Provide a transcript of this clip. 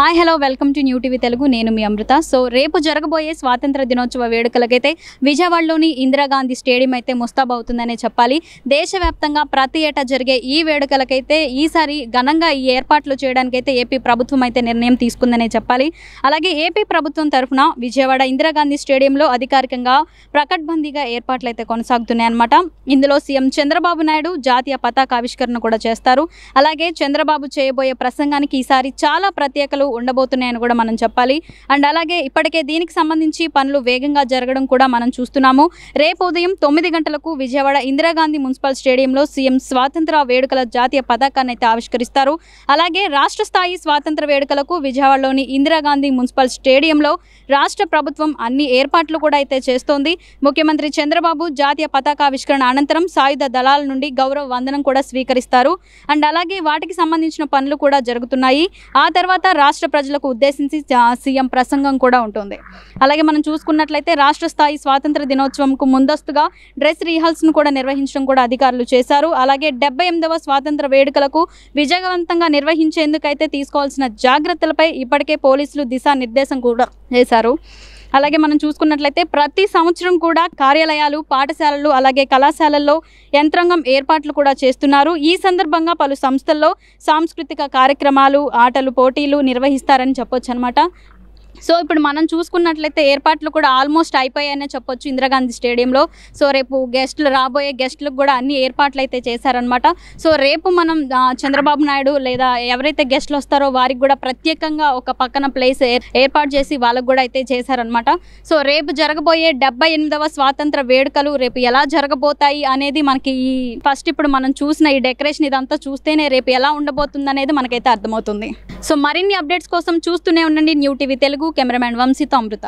Hi hello welcome to new TV Telugu. నేను మీ అమృత. So రేపు జరగబోయే స్వాతంత్ర దినోత్సవ వేడుకలకైతే విజయవాడలోని ఇందిరాగాంధీ స్టేడియం అయితే ముస్తాబవుతుందనే చెప్పాలి. దేశవ్యాప్తంగా ప్రతి ఏటా జరిగే ఈ వేడుకలకైతే ఈసారి ఘనంగా ఈ ఏర్పాట్లు చేయడానికైతే ఏపీ ప్రభుత్వం అయితే నిర్ణయం తీసుకుందనే చెప్పాలి. అలాగే ఏపీ ప్రభుత్వం తరఫున విజయవాడ ఇందిరాగాంధీ స్టేడియంలో అధికారికంగా ప్రకటబందీగా ఏర్పాట్లు అయితే కొనసాగుతున్నాయన్నమాట. ఇందులో సీఎం చంద్రబాబు నాయుడు జాతీయ పతాకావిష్కరణ కూడా చేస్తారు. అలాగే చంద్రబాబు చేయబోయే ప్రసంగానికి ఈసారి చాలా ప్రత్యేకలు ఉండబోతున్నాయని కూడా మనం చెప్పాలి. అండ్ అలాగే ఇప్పటికే దీనికి సంబంధించి పనులు వేగంగా జరగడం కూడా మనం చూస్తున్నాము. రేపు ఉదయం 9 గంటలకు విజయవాడ ఇందిరాగాంధీ మున్సిపల్ స్టేడియంలో సీఎం స్వాతంత్ర వేడుకల జాతీయ పతాకాన్ని అయితే ఆవిష్కరిస్తారు. అలాగే రాష్ట్ర స్థాయి స్వాతంత్ర వేడుకలకు విజయవాడలోని ఇందిరాగాంధీ మున్సిపల్ స్టేడియంలో రాష్ట్ర ప్రభుత్వం అన్ని ఏర్పాట్లు కూడా అయితే చేస్తోంది. ముఖ్యమంత్రి చంద్రబాబు జాతీయ పతాకావిష్కరణ అనంతరం సాయుధ దళాల నుండి గౌరవ వందనం కూడా స్వీకరిస్తారు. అండ్ అలాగే వాటికి సంబంధించిన పనులు కూడా జరుగుతున్నాయి. ఆ తర్వాత రాష్ట్ర ప్రజలకు ఉద్దేశించి సీఎం ప్రసంగం కూడా ఉంటుంది. అలాగే మనం చూసుకున్నట్లయితే రాష్ట్ర స్థాయి స్వాతంత్ర దినోత్సవంకు ముందస్తుగా డ్రెస్ రిహర్సల్ను కూడా నిర్వహించడం కూడా అధికారులు చేశారు. అలాగే 78వ స్వాతంత్ర వేడుకలకు విజయవంతంగా నిర్వహించేందుకైతే తీసుకోవాల్సిన జాగ్రత్తలపై ఇప్పటికే పోలీసులు దిశానిర్దేశం కూడా చేశారు. అలాగే మనం చూసుకున్నట్లయితే ప్రతి సంవత్సరం కూడా కార్యాలయాలు, పాఠశాలలు, అలాగే కళాశాలల్లో యంత్రాంగం ఏర్పాట్లు కూడా చేస్తున్నారు. ఈ సందర్భంగా పలు సంస్థల్లో సాంస్కృతిక కార్యక్రమాలు, ఆటలు, పోటీలు నిర్వహిస్తారని చెప్పొచ్చు అనమాట. సో ఇప్పుడు మనం చూసుకున్నట్లయితే ఏర్పాట్లు కూడా ఆల్మోస్ట్ అయిపోయాయనే చెప్పొచ్చు ఇందిరాగాంధీ స్టేడియంలో. సో రేపు రాబోయే గెస్టులకు కూడా అన్ని ఏర్పాట్లు అయితే చేశారనమాట. సో రేపు మనం చంద్రబాబు నాయుడు లేదా ఎవరైతే గెస్టులు వస్తారో వారికి కూడా ప్రత్యేకంగా ఒక పక్కన ప్లేస్ ఏర్పాటు చేసి వాళ్ళకు కూడా అయితే చేశారనమాట. సో రేపు జరగబోయే 78వ స్వాతంత్ర వేడుకలు రేపు ఎలా జరగబోతాయి అనేది మనకి ఫస్ట్ ఇప్పుడు మనం చూసిన ఈ డెకరేషన్ ఇదంతా చూస్తేనే రేపు ఎలా ఉండబోతుంది అనేది మనకైతే అర్థమవుతుంది. సో మరిన్ని అప్డేట్స్ కోసం చూస్తూనే ఉండండి న్యూ టీవీ తెలుగు. కెమెరామ్యాన్ వంశీతో అమృత.